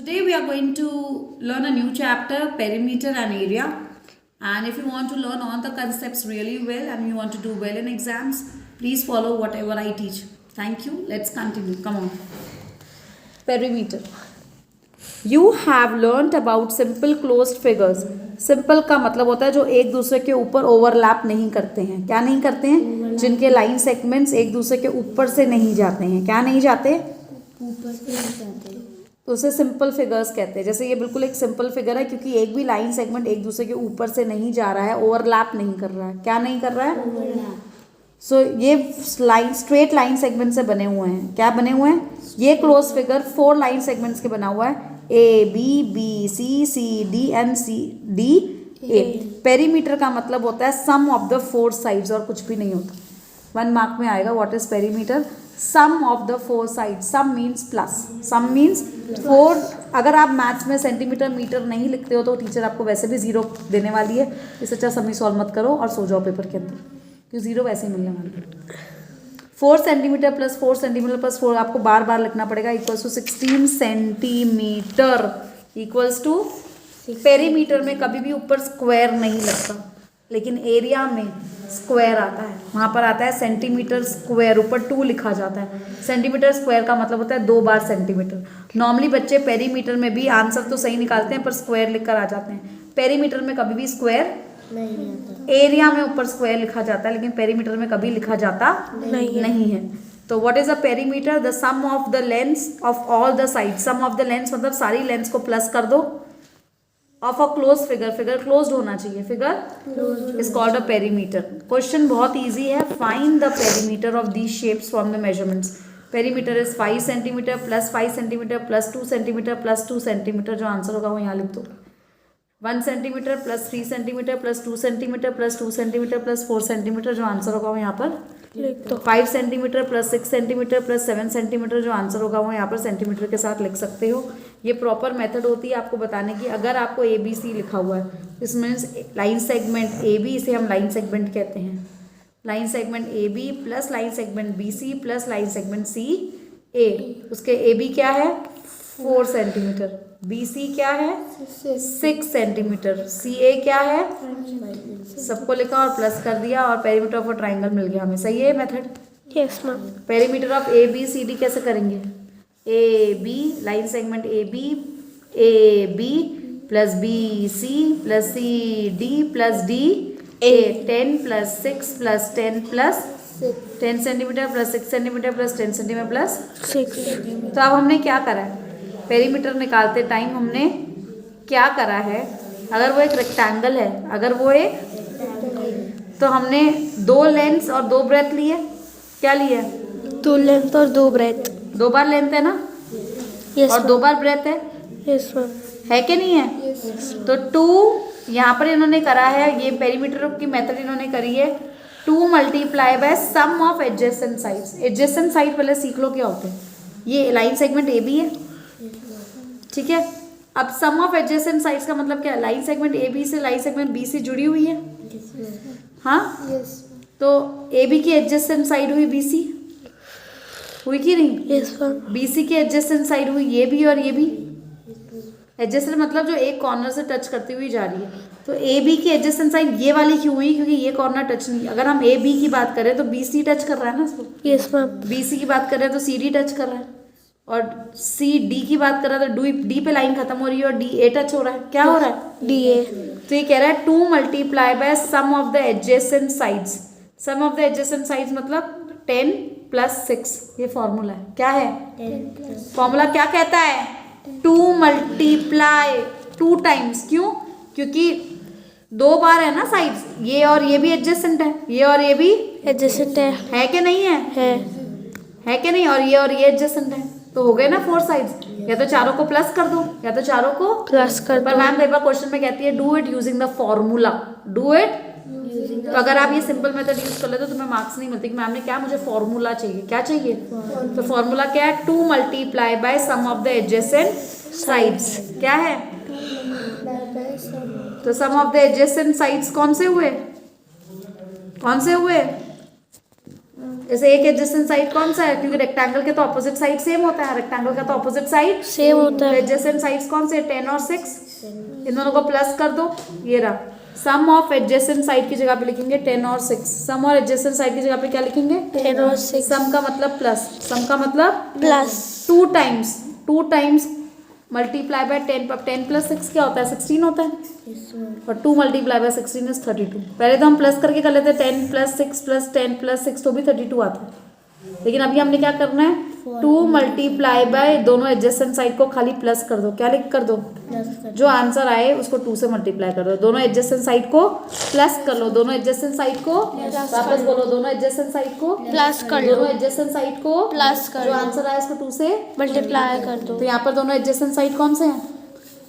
Today we are going to learn a new chapter, perimeter and area. And if you want to learn all the concepts really well and you want to do well in exams, please follow whatever I teach. Thank you. Let's continue. Come on. Perimeter. You have learnt about simple closed figures. Simple का मतलब होता है जो एक दूसरे के ऊपर overlap नहीं करते हैं. क्या नहीं करते हैं? जिनके लाइन सेगमेंट्स एक दूसरे के ऊपर से नहीं जाते हैं. क्या नहीं जाते? ऊपर से नहीं जाते. तो उसे सिंपल फिगर्स कहते हैं. जैसे ये बिल्कुल एक सिंपल फिगर है क्योंकि एक भी लाइन सेगमेंट एक दूसरे के ऊपर से नहीं जा रहा है, ओवरलैप नहीं कर रहा है. क्या नहीं कर रहा है? सो ये लाइन स्ट्रेट लाइन सेगमेंट से बने हुए हैं. क्या बने हुए हैं? ये क्लोज फिगर 4 लाइन सेगमेंट्स के बना हुआ है. A B B C C D and C D A. Perimeter का मतलब होता है सम ऑफ द 4 साइड्स और कुछ भी नहीं होता. 1 मार्क में आएगा what is perimeter. Sum of the 4 sides. Sum means plus. Sum means 4. अगर आप मैथ्स में सेंटीमीटर मीटर नहीं लिखते हो तो टीचर आपको वैसे भी 0 देने वाली है. इससे अच्छा समी सॉल्व मत करो और सो जाओ पेपर के अंदर, क्योंकि 0 वैसे ही मिलने वाली है. 4 सेंटीमीटर प्लस 4 सेंटीमीटर प्लस 4 आपको बार बार लिखना पड़ेगा. Equals to 16 centimetre equals to. Perimeter में कभी भी ऊपर स्क्वायर नहीं लगता, लेकिन एरिया में स्क्वायर आता है. वहाँ पर आता है सेंटीमीटर स्क्वायर, ऊपर 2 लिखा जाता है. सेंटीमीटर स्क्वायर का मतलब होता है 2 बार सेंटीमीटर. नॉर्मली बच्चे पेरीमीटर में भी आंसर तो सही निकालते हैं पर स्क्वायर लिख कर आ जाते हैं. पेरीमीटर में कभी भी स्क्वायर नहीं आता. एरिया में ऊपर स्क्वायर लिखा जाता है लेकिन पेरीमीटर में कभी लिखा जाता नहीं है. तो what is a perimeter? The sum of the lengths of all the side. Sum of the lengths मतलब सारी लेंथ्स को प्लस कर दो. Of a close figure. Figure closed होना चाहिए. Figure is called a perimeter. Question बहुत easy है. Find the perimeter of these shapes from the measurements. Perimeter is 5 centimetre plus 5 centimetre plus 2 centimetre plus 2 centimetre. जो answer होगा वो यहाँ लिख दो. 1 centimetre plus 3 centimetre plus 2 centimetre plus 2 centimetre plus 4 centimetre. जो answer होगा वो यहाँ पर लिख दो. 5 centimetre plus 6 centimetre plus 7 centimetre. जो आंसर होगा वो यहाँ पर सेंटीमीटर के साथ लिख सकते हो. ये प्रॉपर मेथड होती है आपको बताने की. अगर आपको ए बी सी लिखा हुआ है this means line segment A B, इसे हम लाइन सेगमेंट कहते हैं. Line segment A B plus line segment B C plus line segment C A. उसके ए बी क्या है? 4 सेंटीमीटर. बी सी क्या है? 6 सेंटीमीटर. सी ए क्या है? सबको लिखा और प्लस कर दिया और पेरीमीटर ऑफ अ ट्राइंगल मिल गया हमें. सही है method? Yes ma'am. Perimeter of A B C D कैसे करेंगे? A B line segment A B plus B C plus C D plus D A. 10 plus 6 plus 10 plus 10 centimetre plus 6 centimetre plus 10 centimetre plus 6. तो अब हमने क्या करा है? Perimeter निकालते time हमने क्या करा है? अगर वो एक रेक्टेंगल है, अगर वो एक, तो हमने 2 लेंथ और 2 ब्रेथ लिए. क्या लिए? 2 लेंथ और 2 ब्रेथ. 2 बार लेंथ है ना? यस और 2 बार ब्रेथ है. Yes ma'am. है कि नहीं है? तो 2 यहाँ पर इन्होंने करा है. ये पेरीमीटर की मेथड इन्होंने करी है. 2 multiply by sum of adjacent sides. Adjacent side पहले सीख लो क्या होते हैं. ये लाइन सेगमेंट ए बी है, ठीक है. अब सम ऑफ एडजेसेंट साइड्स का मतलब क्या है? लाइन सेगमेंट ए बी से लाइन सेगमेंट बी से जुड़ी हुई है. हाँ, तो ए बी की एडजेसेंट साइड हुई बी सी, हुई कि नहीं? Yes ma'am. बी सी की एडजेसेंट साइड हुई ये भी और ये भी. एडजेसेंट मतलब जो एक कॉर्नर से टच करती हुई जा रही है. तो ए बी की एडजेसेंट साइड ये वाली क्यों हुई? क्योंकि ये कॉर्नर टच नहीं. अगर हम ए बी की बात करें तो बी सी टच कर रहा है ना इसको. Yes ma'am. बी सी की बात कर रहे हैं तो सी डी टच कर रहा है. और सी डी की बात कर रहा है तो डी पे लाइन खत्म हो रही है और डी ए टच हो रहा है. क्या हो रहा है? D A. तो ये कह रहा है 2 multiply by sum of the adjacent sides. Sum of the adjacent sides मतलब 10 प्लस 6. ये फॉर्मूला है. क्या है? फॉर्मूला क्या कहता है? 2 मल्टीप्लाई 2 टाइम्स. क्यों? क्योंकि 2 बार है ना साइड्स. ये और ये भी एडजेसेंट है, ये और ये भी एडजेसेंट है कि नहीं है? है कि नहीं? और ये एडजेसेंट है. तो हो गए ना 4 साइड्स. या तो चारों को प्लस कर दो या तो चारों को प्लस कर दो. पर मैम कई बार क्वेश्चन में कहती है do it using the formula. Do it. तो अगर आप ये सिंपल मेथड यूज कर लेते तो तुम्हें मार्क्स नहीं मिलते कि मैम ने क्या, मुझे फॉर्मूला चाहिए. क्या चाहिए? तो फॉर्मूला क्या है? 2 multiply by sum of the adjacent sides. क्या है? तो sum of the adjacent sides कौन से हुए? कौन से हुए? जैसे एक एडजेसेंट साइड कौन सा है, क्योंकि रेक्टेंगल के तो ऑपोजिट साइड सेम होता है, रेक्टेंगल का तो ऑपोजिट साइड सेम होता है। एडजेसेंट साइड्स कौन से 10 और 6, इन दोनों को प्लस कर दो, ये रहा सम ऑफ एडजेसेंट साइड की जगह पे लिखेंगे 10 और 6, सम और एडजेसेंट साइड की जगह पे क्या लिखेंगे 10 और 6 सम का मतलब प्लस, सम का मतलब plus 2 times multiply by 10, 10 plus 6 क्या होता है 16 होता है, और 2 मल्टीप्लाई बाय 16 इज 32। पहले तो हम प्लस करके कर लेते 10 प्लस 6 प्लस 10 प्लस 6 तो भी 32 आता है, लेकिन अभी हमने क्या करना है 2 मल्टीप्लाई बाय दोनों एडजेसेंट साइड को खाली प्लस कर दो, क्या लिख कर दो जो आंसर आए उसको 2 से मल्टीप्लाई कर दो, दोनों एडजेसेंट साइड को प्लस कर लो, दोनों एडजेसेंट साइड को वापस बोलो, दोनों एडजेसेंट साइड को प्लस कर दोनों लो, एडजेसेंट साइड को प्लस कर जो लो, आंसर आया उसको 2 से मल्टीप्लाई कर दो। तो यहाँ पर दोनों एडजेसेंट साइड कौन से हैं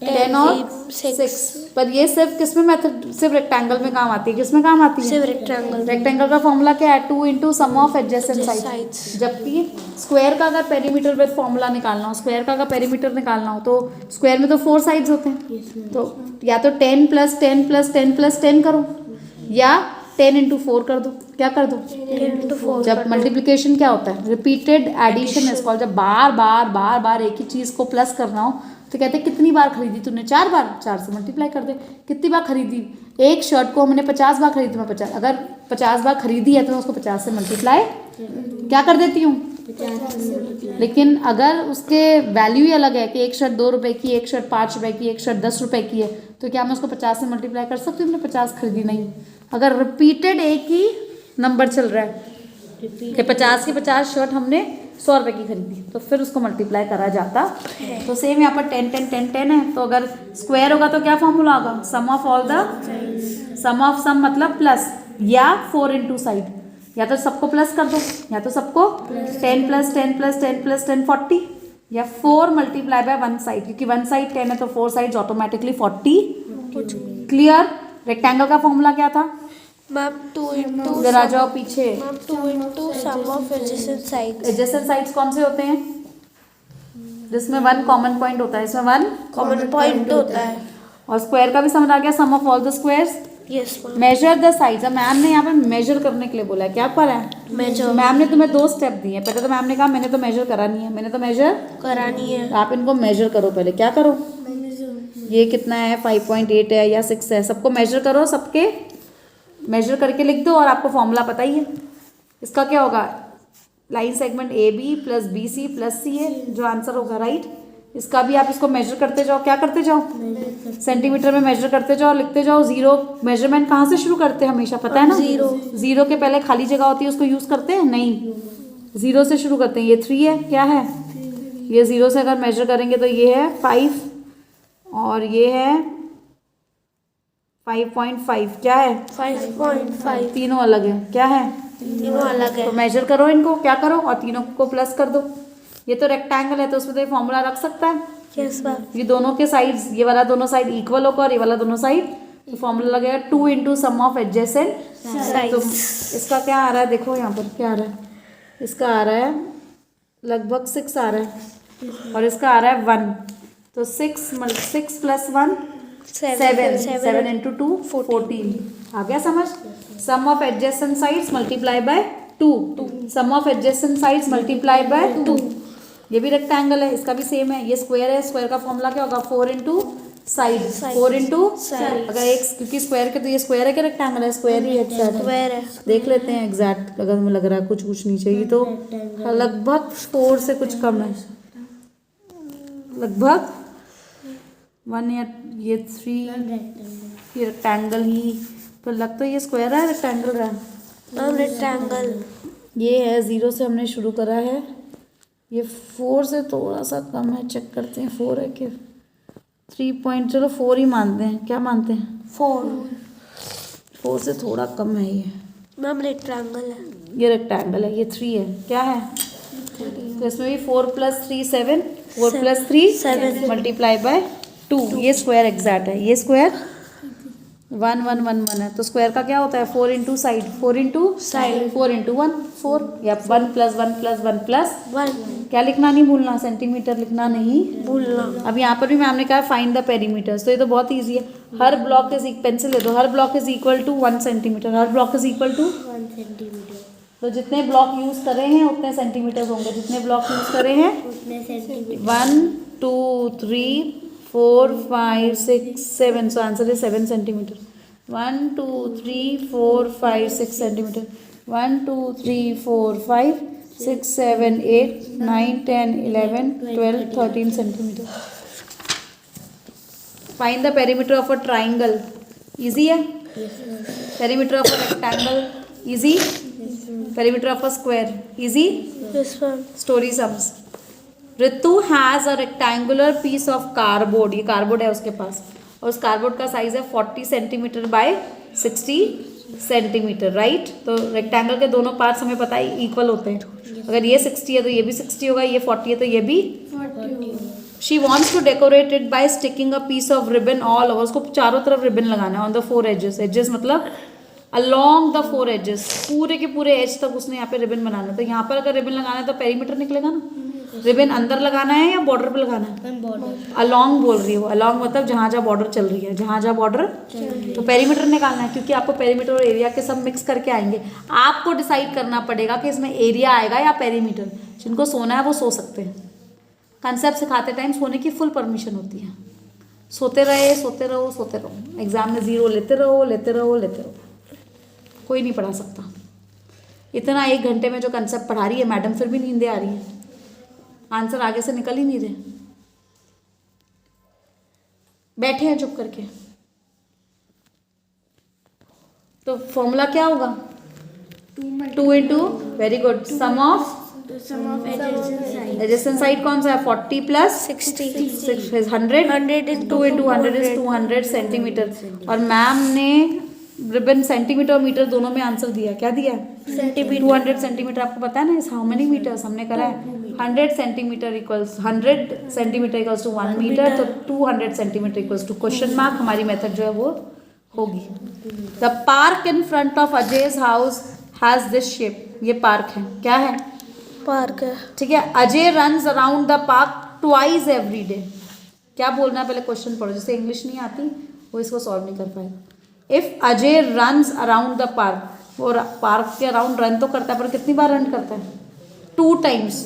10 और 6, पर ये सिर्फ किसमें मेथड सिर्फ रेक्टेंगल में काम आती है, किसमें काम आती है सिर्फ रेक्टेंगल। रेक्टेंगल का फॉर्मूला क्या है 2 into sum of adjacent side, जबकि स्क्वायर का अगर पेरीमीटर विद फॉर्मूला निकालना हो, स्क्वायर का अगर पेरीमीटर निकालना हो तो स्क्वायर में तो 4 साइड्स होते हैं, तो या तो 10 प्लस 10 प्लस 10 प्लस 10 करो या 10 इंटू 4 कर दो, क्या कर दो 10 into 4 जब मल्टीप्लिकेशन क्या होता है रिपीटेड एडिशन इज कॉल्ड, जब बार बार एक ही चीज़ को प्लस करना हो तो कहते हैं कितनी बार खरीदी तूने 4 बार, 4 से मल्टीप्लाई कर दे, कितनी बार खरीदी एक शर्ट को हमने 50 बार खरीदी, मैं 50 अगर 50 बार खरीदी है तो मैं उसको 50 से मल्टीप्लाई क्या कर देती हूँ, लेकिन अगर उसके वैल्यू ही अलग है कि एक शर्ट 2 रुपए की, एक शर्ट 5 रुपए की, एक शर्ट 10 रुपए की है, तो क्या मैं उसको 50 से मल्टीप्लाई कर सकती हूँ, मैंने 50 खरीदी नहीं, अगर रिपीटेड एक ही नंबर चल रहा है कि 50 की 50 शर्ट हमने 100 रुपए की खरीदी तो फिर उसको मल्टीप्लाई करा जाता है। तो सेम यहाँ पर 10 10 10 10 है, तो अगर स्क्वायर होगा तो क्या फॉर्मूला होगा sum of all the sum of sum मतलब प्लस या 4 इंटू साइड, या तो सबको प्लस कर दो या तो सबको 10 प्लस 10 प्लस 10 प्लस 10 40, या 4 मल्टीप्लाई बाय 1 साइड, क्योंकि 1 साइड 10 है तो 4 साइड्स ऑटोमेटिकली 40। क्लियर। रेक्टेंगल का फॉर्मूला क्या था मैम 2 into जरा जाओ पीछे, ma'am 2 into sum of adjacent sides. Adjacent sides कौन से होते हैं जिसमें 1 कॉमन पॉइंट होता है, इसमें 1 कॉमन पॉइंट होता है। और स्क्वायर का भी समझ आ गया sum of all the squares. Yes ma'am. Measure the sides, ma'am ने यहाँ पे मेजर करने के लिए बोला है, क्या पढ़ा है मेजर मैम ने तुम्हें 2 स्टेप दिए हैं, पहले तो मैम ने कहा मैंने तो मेजर करा नहीं है, मैंने तो मेजर करानी है। आप इनको मेजर करो, पहले क्या करो ये कितना है 5.8 है या 6 है, सबको मेजर करो, सबके मेजर करके लिख दो और आपको फॉर्मूला पता ही है। इसका क्या होगा line segment A B plus B C plus C है जो आंसर होगा, राइट। इसका भी आप इसको मेजर करते जाओ, क्या करते जाओ सेंटीमीटर में मेजर करते जाओ, लिखते जाओ। जीरो मेजरमेंट कहाँ से शुरू करते हैं हमेशा, पता है ना जीरो के पहले खाली जगह होती है उसको यूज़ करते हैं, नहीं जीरो से शुरू करते हैं। ये 3 है, क्या है ये 0 से अगर मेजर करेंगे तो ये है 5 और ये है 5.5, क्या है 5.5, तीनों अलग है, क्या है तीनों अलग है। तो मेजर करो इनको, क्या करो और तीनों को प्लस कर दो। ये तो रेक्टेंगल है तो उसमें तो ये फॉर्मूला रख सकता है। Yes ma'am. ये दोनों के साइड्स, ये वाला दोनों साइड इक्वल होगा और ये वाला दोनों साइड, तो फॉर्मूला लगेगा 2 इंटू सम ऑफ एडजेसेंट। तो इसका क्या आ रहा है देखो यहाँ पर क्या आ रहा है, इसका आ रहा है लगभग 6 आ रहा है और इसका आ रहा है 1, तो 6 प्लस 1 7 इंटू 2 14 आ गया समझ। Sum of adjacent sides multiply by 2, sum of adjacent sides multiply by 2। ये भी रेक्टेंगल है, इसका भी सेम है। ये स्क्वायर है, स्क्वायर का फॉर्मूला क्या होगा 4 इंटू साइड, 4 इंटू अगर एक, क्योंकि स्क्वायर के तो ये स्क्वायर है कि रेक्टेंगल है, स्क्वायर ही है एग्जैक्ट, स्क्वायर है। देख लेते हैं एग्जैक्ट अगर हमें लग रहा है कुछ नहीं चाहिए तो लगभग 4 से कुछ कम है, लगभग 1 या ये 3 ये रेक्टेंगल ही, पर लग तो ये स्क्वायर है रेक्टेंगल रहा है। मैम रेक्टेंगल ये है 0 से हमने शुरू करा है, ये 4 से थोड़ा सा कम है, चेक करते हैं 4 है कि 3 पॉइंट, चलो 4 ही मानते हैं, क्या मानते हैं 4 से थोड़ा कम है ये। मैम रेक्टेंगल है, ये रेक्टेंगल है, ये 3 है, क्या है तो इसमें भी 4 प्लस 3 7, 4 प्लस 3 7 मल्टीप्लाई बाय 2, ये स्क्वायर एग्जैक्ट है, ये स्क्वायर 1 1 1 1 है, तो स्क्वायर का क्या होता है 4 into side, 4 into side 4 into 1 4, या 1 प्लस 1 प्लस 1 प्लस 1 क्या लिखना नहीं भूलना, सेंटीमीटर लिखना नहीं भूलना। अब यहाँ पर भी मैम ने कहा फाइंड द पेरीमीटर्स, तो ये तो बहुत ईजी है। हर ब्लॉक इज पेंसिल ले दो, हर block is equal to 1 centimetre, हर ब्लॉक इज इक्वल टू तो जितने ब्लॉक यूज़ करे हैं उतने सेंटीमीटर होंगे, जितने ब्लॉक यूज़ करे हैं 1 2 3 4 5 6 7, so answer is 7 centimetre. 1 2 3 4 5 6 centimetre. 1 2 3 4 5 6 7 8 9 10 11 12 13 centimetre. Find the perimeter of a triangle. Easy है. Perimeter of a rectangle. Easy. Perimeter of a square. Easy. Yes, ma'am. Story sums. Ritu has a rectangular piece of cardboard. ये cardboard है उसके पास और उस cardboard का size है 40 centimetre bye 60 centimetre. Right. तो rectangle के दोनों पार्ट्स हमें पता है इक्वल होते हैं. अगर ये 60 है तो ये भी 60 होगा, ये 40 है तो ये भी 40. She wants to decorate it by sticking a piece of ribbon all over. उसको चारों तरफ रिबन लगाना है ऑन द 4 एजेस. एजेस मतलब अलॉन्ग द 4 एजेस, पूरे के पूरे एज तक उसने यहाँ पे रिबन बनाना है. तो यहाँ पर अगर रिबन लगाना है तो पेरीमीटर निकलेगा ना. रिबन अंदर लगाना है या बॉर्डर पे लगाना है. अलॉन्ग बोल रही है वो. अलॉन्ग मतलब जहाँ जहाँ बॉर्डर चल रही है, जहाँ जहाँ बॉर्डर. तो पेरीमीटर निकालना है क्योंकि आपको पेरीमीटर और एरिया के सब मिक्स करके आएंगे. आपको डिसाइड करना पड़ेगा कि इसमें एरिया आएगा या पेरीमीटर. जिनको सोना है वो सो सकते हैं. कंसेप्ट सिखाते टाइम सोने की फुल परमिशन होती है. सोते रहे, सोते रहो, सोते रहो. एग्जाम में 0 लेते रहो, लेते रहो, लेते रहो. कोई नहीं पढ़ा सकता. इतना 1 घंटे में जो कंसेप्ट पढ़ा रही है मैडम, फिर भी नींदें आ रही है. आंसर आगे से निकल ही नहीं रहे. बैठे हैं चुप करके. तो फॉर्मूला क्या होगा? 2 into. Very good. Sum of adjacent side कौन सा है? 40 प्लस 60. 100. 2 इंटू 100 इज 200 सेंटीमीटर. और मैम ने रिबन सेंटीमीटर और मीटर दोनों में आंसर दिया. क्या दिया? सेंटीमीटर. 200 सेंटीमीटर आपको पता है ना. इस हाउ मेनी मीटर्स हमने करा है. 100 centimetre equals 100 centimetre equals to 1 metre. तो 200 centimetre equals to question mark. हमारी मेथड जो है वो होगी. The park in front of Ajay's house has this shape. ये पार्क है. क्या है? पार्क है. ठीक है. Ajay runs around the park twice every day. क्या बोलना है? पहले क्वेश्चन पढ़ो. जिसे इंग्लिश नहीं आती वो इसको सॉल्व नहीं कर पाएगा. If Ajay runs around the park, वो पार्क के अराउंड रन तो करता है पर कितनी बार रन करता है? 2 टाइम्स.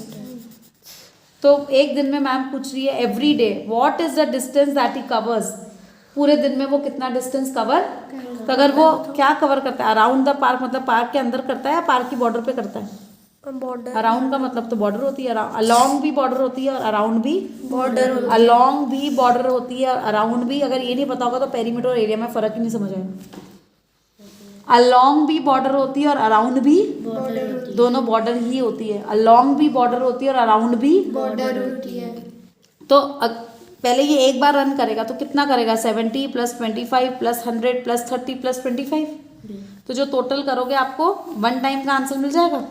तो एक दिन में मैम पूछ रही है every day what is the distance that he covers. पूरे दिन में वो कितना डिस्टेंस कवर. तो अगर वो क्या कवर करता है? अराउंड द पार्क मतलब पार्क के अंदर करता है या पार्क की बॉर्डर पे करता है? बॉर्डर. अराउंड का मतलब तो बॉर्डर होती है. अलॉन्ग भी बॉर्डर होती है और अराउंड भी बॉर्डर. अलॉन्ग भी बॉर्डर होती है और अराउंड भी. अगर ये नहीं पता होगा तो पेरीमीटर और एरिया में फर्क ही नहीं समझ आएगा. अलॉन्ग भी बॉर्डर होती है और अराउंड भी बॉर्डर. दोनों बॉर्डर ही होती है. अलॉन्ग भी बॉर्डर होती है और अराउंड भी बॉर्डर होती है. तो पहले ये एक बार रन करेगा तो कितना करेगा? 70 प्लस 25 प्लस 100 प्लस 30 प्लस 25. तो जो टोटल करोगे आपको 1 टाइम का आंसर मिल जाएगा.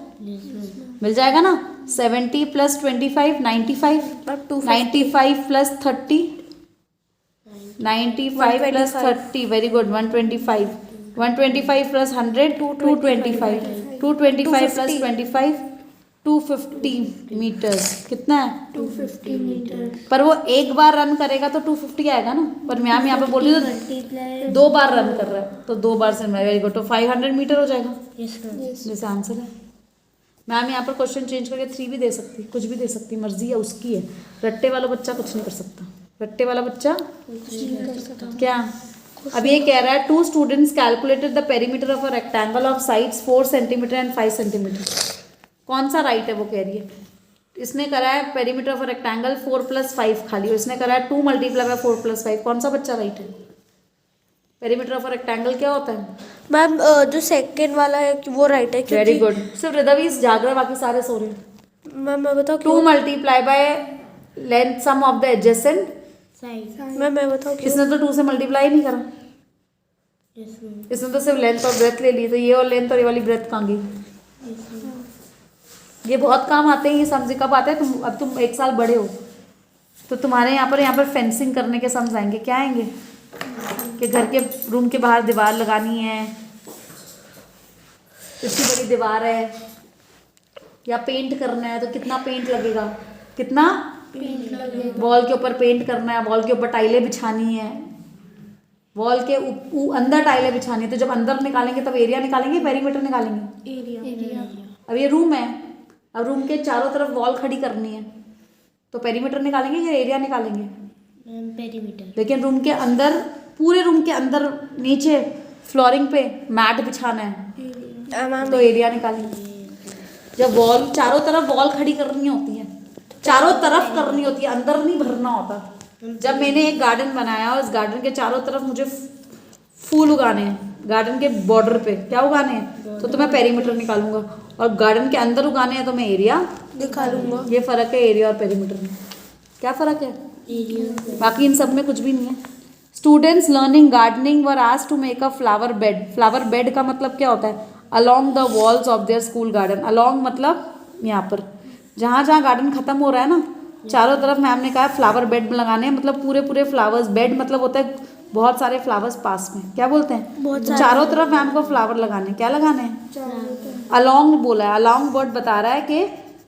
मिल जाएगा ना. 70 प्लस 25 95. 95 प्लस 30 95 प्लस 30. Very good. 125. 125 प्लस 100 225. 225 प्लस 25 250 मीटर्स. कितना है? 250 मीटर. पर वो एक बार रन करेगा तो 250 आएगा ना. पर मैम यहाँ पे बोल रही है 2 बार रन कर रहा है तो 2 बार से. Very good. तो 500 मीटर हो जाएगा. जैसे आंसर है. मैम यहाँ पर क्वेश्चन चेंज करके 3 भी दे सकती, कुछ भी दे सकती, मर्जी है उसकी है. रट्टे वाला बच्चा कुछ नहीं कर सकता. रट्टे वाला बच्चा क्या? अब ये कह रहा है 2 students calculated the perimeter of a rectangle of sides 4 centimetre and 5 centimetre. कौन सा राइट है वो कह रही है. इसने करा है perimeter of a rectangle 4 plus 5 खाली. इसने करा है 2 मल्टीप्लाई बाय 4 प्लस 5. कौन सा बच्चा राइट है? पेरीमीटर ऑफ अ रेक्टेंगल क्या होता है? मैम जो सेकंड वाला है वो राइट है. Very good. सिर्फ हृदय जाग रहा है, बाकी सारे सो रहे हैं. मैम मैं बताऊँ 2 multiply by length sum of the adjacent side. मैं बताऊँ इसने तो 2 से मल्टीप्लाई नहीं करा. इसने तो सिर्फ लेंथ और ब्रेथ ले ली. तो ये और लेंथ और ये वाली ब्रेथ कहाँ गई? ये बहुत काम आते हैं ये सम्स. कब आते हैं? तुम 1 साल बड़े हो तो तुम्हारे यहाँ पर फेंसिंग करने के सम्स आएंगे. क्या आएंगे? कि घर के रूम के बाहर दीवार लगानी है, इतनी बड़ी दीवार है, या पेंट करना है तो कितना पेंट लगेगा. कितना पेंट लगेगा. वॉल के ऊपर पेंट करना है, वॉल के ऊपर टाइलें बिछानी है, वॉल के अंदर टाइलें बिछानी है. तो जब अंदर निकालेंगे तब एरिया निकालेंगे, पेरीमीटर निकालेंगे. एरिया. अब ये रूम है, अब रूम के चारों तरफ वॉल खड़ी करनी है, तो पेरीमीटर निकालेंगे या एरिया निकालेंगे? पेरीमीटर। लेकिन रूम के अंदर, पूरे रूम के अंदर नीचे फ्लोरिंग पे मैट बिछाना है, मैम तो एरिया निकालेंगे। जब वॉल चारों तरफ वॉल खड़ी करनी होती है, चारों तरफ करनी होती है, अंदर नहीं भरना होता। जब मैंने एक गार्डन बनाया और इस गार्डन के चारों तरफ मुझे फूल उगाने हैं, गार्डन के बॉर्डर पे क्या उगाने हैं, तो मैं पेरीमीटर निकालूंगा, और गार्डन के अंदर उगाने हैं तो मैं एरिया निकालूंगा। ये फर्क है एरिया और पेरीमीटर में। क्या फर्क है? बाकी इन सब में कुछ भी नहीं है। Students learning gardening were asked to make a flower bed. Flower bed का मतलब क्या होता है? Along the walls of their school garden. Along मतलब यहाँ पर जहाँ जहाँ गार्डन खत्म हो रहा है ना, चारों तरफ मैम ने कहा फ्लावर बेड लगाने हैं, मतलब पूरे पूरे फ्लावर्स। बेड मतलब होता है बहुत सारे फ्लावर्स पास में, क्या बोलते हैं? बहुत तो चारों तरफ मैम को फ्लावर लगाने, क्या लगाने हैं? अलोंग बोला है, अलोंग वर्ड बता रहा है कि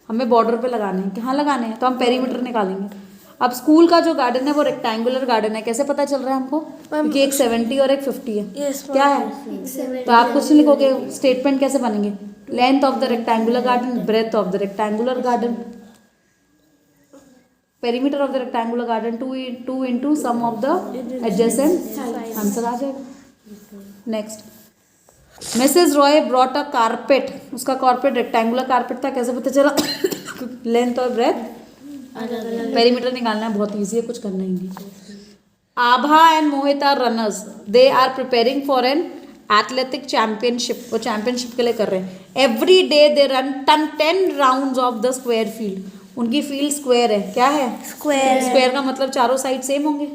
हमें बॉर्डर पे लगाने हैं। कहाँ लगाने हैं? तो हम पेरीमीटर निकालेंगे। अब स्कूल का जो गार्डन है वो रेक्टेंगुलर गार्डन है, कैसे पता चल रहा है हमको? क्योंकि एक 70 और एक 50 है। Yes, क्या है? तो आप कुछ नहीं लिखोगे, स्टेटमेंट कैसे बनेंगे? Length of the rectangular garden, breadth of the rectangular garden, perimeter of the rectangular garden 2 into sum of the adjacent, answer आ जाएगा। Next, Mrs Roy brought a carpet. उसका कारपेट रेक्टेंगुलर कारपेट था, कैसे पता चला? Length और breath, perimeter निकालना है, बहुत इजी है, कुछ करना ही नहीं। Abha and Mohit are runners, they are preparing for an athletic championship. वो चैंपियनशिप के लिए कर रहे हैं। Every day they run 10 rounds of the square field. उनकी फील्ड स्क्वायर है, क्या है? स्क्वायर। स्क्वायर का मतलब चारों साइड सेम होंगे।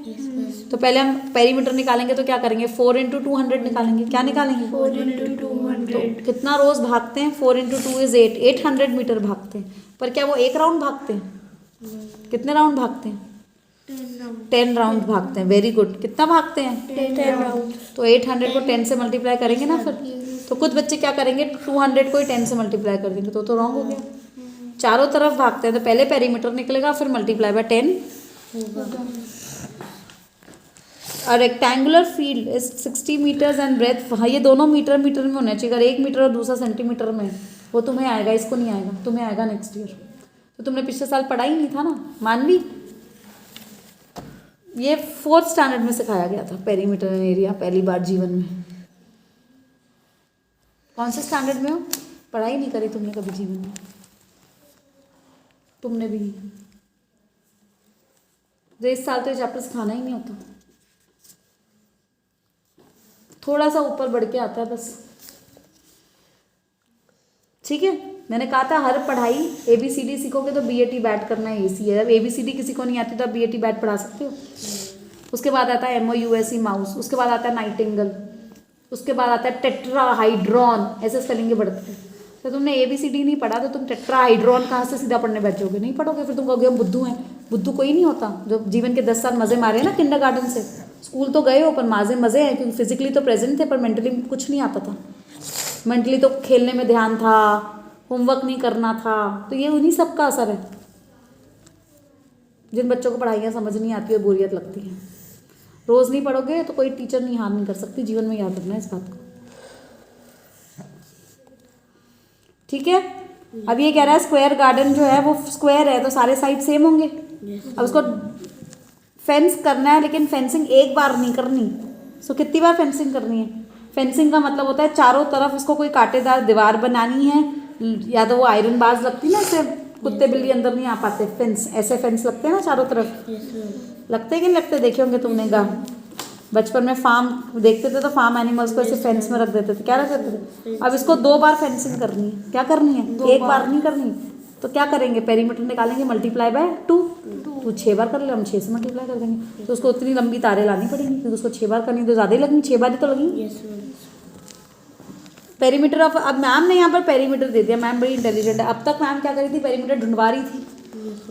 तो पहले हम पेरीमीटर निकालेंगे तो क्या करेंगे? 4 into 200 निकालेंगे। क्या निकालेंगे? 4 into 200। तो कितना रोज भागते हैं? 4 into 2 is 8, 800 मीटर भागते हैं। पर क्या वो एक राउंड भागते हैं? कितने राउंड भागते हैं? 10 राउंड भागते हैं। Very good. कितना भागते हैं? 10 राउंड। तो 800 को 10 से मल्टीप्लाई करेंगे ना फिर। तो कुछ बच्चे क्या करेंगे? 200 को ही 10 से मल्टीप्लाई कर देंगे, तो रॉन्ग हो गया। चारों तरफ भागते हैं तो पहले पेरीमीटर निकलेगा, फिर मल्टीप्लाई बाय 10। और rectangular field is 60 metres and breadth. हाँ, ये दोनों मीटर मीटर में होना चाहिए। अगर 1 मीटर और दूसरा सेंटीमीटर में, वो तुम्हें आएगा, इसको नहीं आएगा। तुम्हें आएगा नेक्स्ट ईयर। तो तुमने पिछले साल पढ़ा ही नहीं था ना, मान ली। ये 4th स्टैंडर्ड में सिखाया गया था, पेरीमीटर एंड एरिया, पहली बार जीवन में। कौन से स्टैंडर्ड में हो? पढ़ाई नहीं करी तुमने कभी जीवन में, तुमने भी नहीं। तो इस साल तो ये चैप्टर सिखाना ही नहीं होता, थोड़ा सा ऊपर बढ़ के आता है बस। ठीक है, मैंने कहा था हर पढ़ाई ABCD सीखोगे तो BAT बैट करना ईजी है। जब ABCD किसी को नहीं आती तो आप BAT बैट पढ़ा सकते हो। उसके बाद आता है MOUSE माउस, उसके बाद आता है नाइटिंगल, उसके बाद आता है टेट्राहाइड्रॉन, ऐसे स्पेलिंग के बढ़ते हैं। तो तुमने ABCD नहीं पढ़ा तो तुम टेट्राहाइड्रॉन कहाँ से सीधा पढ़ने बैठ जाओगे? नहीं पढ़ोगे, फिर तुम कहोगे हम बुद्धू हैं। बुद्धू कोई नहीं होता। जो जीवन के 10 साल मजे मारे हैं ना किंडरगार्टन से, स्कूल तो गए हो पर मजे हैं, क्योंकि फिजिकली तो प्रेजेंट थे पर मेंटली कुछ नहीं आता था। मेंटली तो खेलने में ध्यान था, होमवर्क नहीं करना था। तो ये उन्हीं सब का असर है। जिन बच्चों को पढ़ाइयाँ समझ नहीं आती और बोरियत लगती है, रोज नहीं पढ़ोगे तो कोई टीचर नहीं हार नहीं कर सकती। जीवन में याद रखना है इस बात को, ठीक है। अब ये कह रहा है स्क्वायर गार्डन जो है वो स्क्वायर है तो सारे साइड सेम होंगे। अब उसको फेंस करना है, लेकिन फेंसिंग एक बार नहीं करनी। सो कितनी बार फेंसिंग करनी है? फेंसिंग का मतलब होता है चारों तरफ इसको कोई कांटेदार दीवार बनानी है, या तो वो आयरन बार्स लगती है ना, इससे कुत्ते बिल्ली अंदर नहीं आ पाते। फेंस, ऐसे फेंस लगते हैं ना चारों तरफ, लगते कि नहीं लगते? देखे होंगे तुमने। बचपन में फार्म देखते थे तो फार्म एनिमल्स को ऐसे फेंस में रख देते थे। क्या रख देते थे? अब इसको 2 बार फेंसिंग करनी है। क्या करनी है? एक बार नहीं करनी। तो क्या करेंगे? पेरीमीटर निकालेंगे, मल्टीप्लाई बाय 2। तो 6 बार कर ले, हम 6 से मल्टीप्लाई कर देंगे। तो उसको उतनी लंबी तारे लानी पड़ेंगी, क्योंकि उसको 6 बार करनी तो ज़्यादा ही लगनी, 6 बार ही तो लगेंगी। पेरीमीटर ऑफ, अब मैम ने यहाँ पर पेरीमीटर दे दिया। मैम बड़ी इंटेलिजेंट है। अब तक मैम क्या करी थी? पेरीमीटर ढूंढवा रही थी।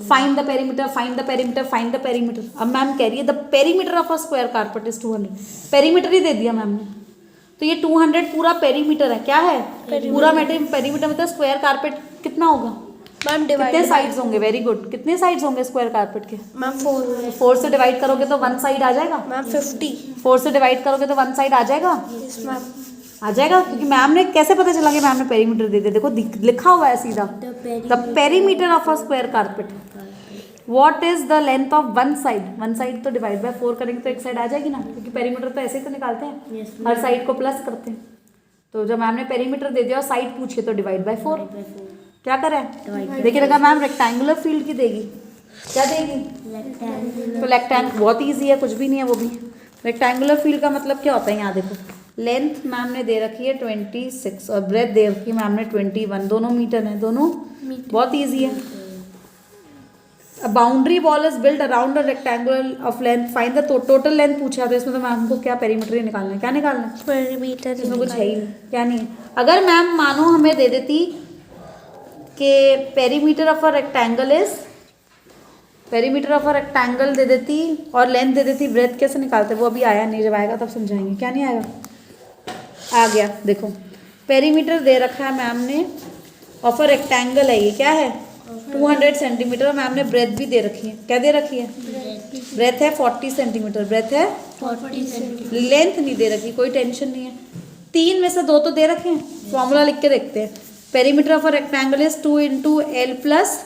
Find the perimeter, find the perimeter, find the perimeter. अब मैम कह रही है the perimeter of a square carpet is 200। Perimeter ही दे दिया मैम ने। तो ये 200 पूरा पेरीमीटर है। क्या है? पूरा पेरीमीटर मतलब स्क्वायर कारपेट कितना होगा मैम? कितने साइड्स होंगे? Very good. कितने साइड्स होंगे स्क्वायर कारपेट के? मैम 4। 4 से डिवाइड करोगे तो 1 साइड आ जाएगा। मैम 50। 4 से डिवाइड करोगे तो 1 साइड आ जाएगा। Yes ma'am. आ जाएगा, क्योंकि मैम ने कैसे पता चला कि मैम ने पेरीमीटर दे दिया, देखो लिखा हुआ है सीधा, the perimeter of a square carpet. What is the length of one side तो डिवाइड बाय 4 करेंगे तो एक साइड आ जाएगी ना, क्योंकि पेरीमीटर तो ऐसे ही तो निकालते हैं, हर साइड को प्लस करते हैं। तो जब मैम ने पेरीमीटर दे दिया और साइड पूछे तो डिवाइड बाय 4। क्या करें, देखिए अगर मैम रेक्टेंगुलर फील्ड की देगी, क्या देगी, तो रेक्टेंगल बहुत ईजी है, कुछ भी नहीं है वो भी। रेक्टेंगुलर फील्ड का मतलब क्या होता है, यहाँ देखो लेंथ मैम ने दे रखी है 26 और ब्रेथ दे रखी है मैम ने 21, दोनों मीटर है, दोनों बहुत ईजी है। A boundary wall is built around a rectangle of length. Find the total length पूछा, तो इसमें तो मैम को क्या पेरीमीटर ही निकालना है, क्या निकालना है, पेरीमीटर। इसमें कुछ है ही नहीं, क्या नहीं है। अगर मैम मानो हमें दे देती कि पेरीमीटर ऑफ अ रेक्टेंगल दे देती और लेंथ दे देती, ब्रेथ कैसे निकालते, वो अभी आया नहीं, जब आएगा तब समझाएंगे। क्या नहीं आएगा, आ गया। देखो पेरीमीटर दे रखा है मैम ने ऑफ अ रेक्टेंगल है, ये क्या है 200 सेंटीमीटर, और मैम ने ब्रेथ भी दे रखी है, क्या दे रखी है, ब्रेथ है 40 सेंटीमीटर, ब्रेथ है 40 सेंटीमीटर। लेंथ नहीं दे रखी, कोई टेंशन नहीं है। 3 में से 2 तो दे रखे हैं, फॉर्मूला लिख के देखते हैं। Perimeter of a rectangle is 2 into L plus,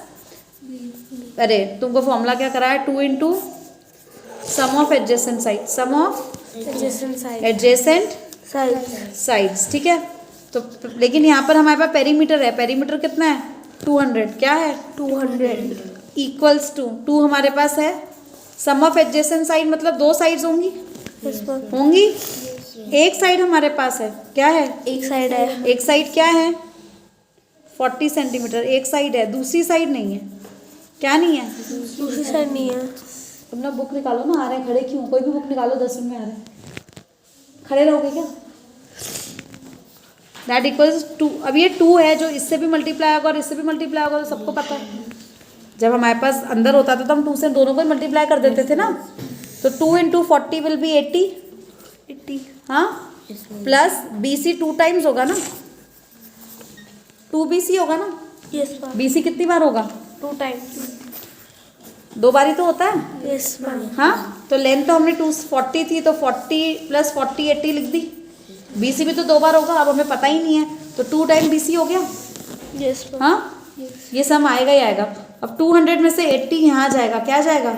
अरे तुमको फॉर्मूला क्या करा है, 2 into sum of adjacent side, sum of adjacent sides, ठीक है। तो लेकिन यहाँ पर हमारे पास पेरीमीटर है, पेरीमीटर कितना है 200, क्या है 200 इक्वल्स टू 2 हमारे पास है, सम ऑफ एडजेसेंट साइड मतलब 2 साइड्स होंगी, होंगी, एक साइड हमारे पास है, क्या है, एक साइड है, एक साइड क्या है 40 सेंटीमीटर, एक साइड है, दूसरी साइड नहीं है, क्या नहीं है, दूसरी साइड नहीं है। तुम ना बुक निकालो ना, आ रहे हैं, खड़े क्यों, कोई भी बुक निकालो, 10 मिनट में आ रहे हैं, खड़े रहोगे क्या। दैट इक्वल्स 2, अब ये 2 है जो इससे भी मल्टीप्लाई होगा और इससे भी मल्टीप्लाई होगा, तो सबको पता है। जब हमारे पास अंदर होता था तो हम 2 से दोनों को मल्टीप्लाई कर देते थे ना, तो 2 इंटू 40 विल बी 80, हाँ, प्लस BC 2 टाइम्स होगा ना, 2 BC होगा ना, यस मैम, BC कितनी बार होगा, 2 टाइम्स, 2 बार ही तो होता है, यस मैम। हाँ। तो लेंथ तो हमने 240 थी, तो 40 प्लस 40 80 लिख दी, BC भी तो 2 बार होगा, अब हमें पता ही नहीं है, तो 2 टाइम BC हो गया, यस मैम, हाँ, ये सम आएगा ही आएगा। अब 200 में से 80 यहाँ जाएगा, क्या जाएगा,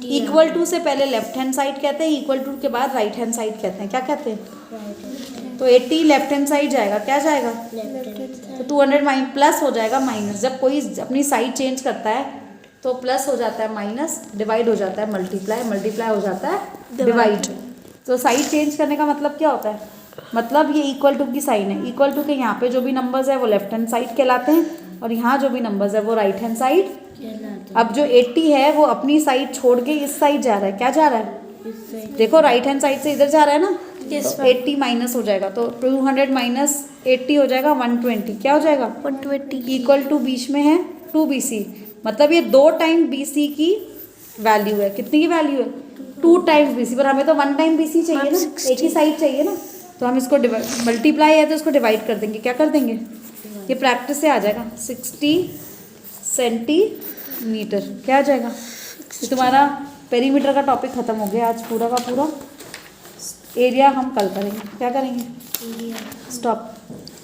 इक्वल टू से पहले लेफ्ट हैंड साइड कहते हैं, इक्वल टू के बाद राइट हैंड साइड कहते हैं, क्या कहते हैं, तो 80 लेफ्ट हैंड साइड जाएगा, क्या जाएगा, तो 200 प्लस हो जाएगा माइनस, जब कोई अपनी साइड चेंज करता है तो प्लस हो जाता है माइनस, डिवाइड हो जाता है मल्टीप्लाई, मल्टीप्लाई हो जाता है डिवाइड। तो साइड चेंज करने का मतलब क्या होता है, मतलब ये इक्वल टू की साइन है, इक्वल टू के यहाँ पे जो भी नंबर्स है वो लेफ्ट हैंड साइड कहलाते हैं और यहाँ जो भी नंबर्स है वो राइट हैंड साइड। अब जो 80 है वो अपनी साइड छोड़ के इस साइड जा रहा है, क्या जा रहा है, देखो राइट हैंड साइड से इधर जा रहा है ना, Yes, तो 80 माइनस हो जाएगा, तो 200 माइनस 80 हो जाएगा 120, क्या हो जाएगा 120, इक्वल टू बीच में है 2 BC, मतलब ये 2 टाइम BC की वैल्यू है, कितनी की वैल्यू है 2 टाइम्स BC, पर हमें तो 1 टाइम BC चाहिए ना, एक ही साइड चाहिए ना, तो हम इसको मल्टीप्लाई है तो इसको डिवाइड कर देंगे, क्या कर देंगे, ये प्रैक्टिस से आ जाएगा 60 सेंटीमीटर, क्या आ जाएगा, ये तुम्हारा पेरीमीटर का टॉपिक खत्म हो गया आज पूरा का पूरा। एरिया हम कल करेंगे, क्या करेंगे, स्टॉप।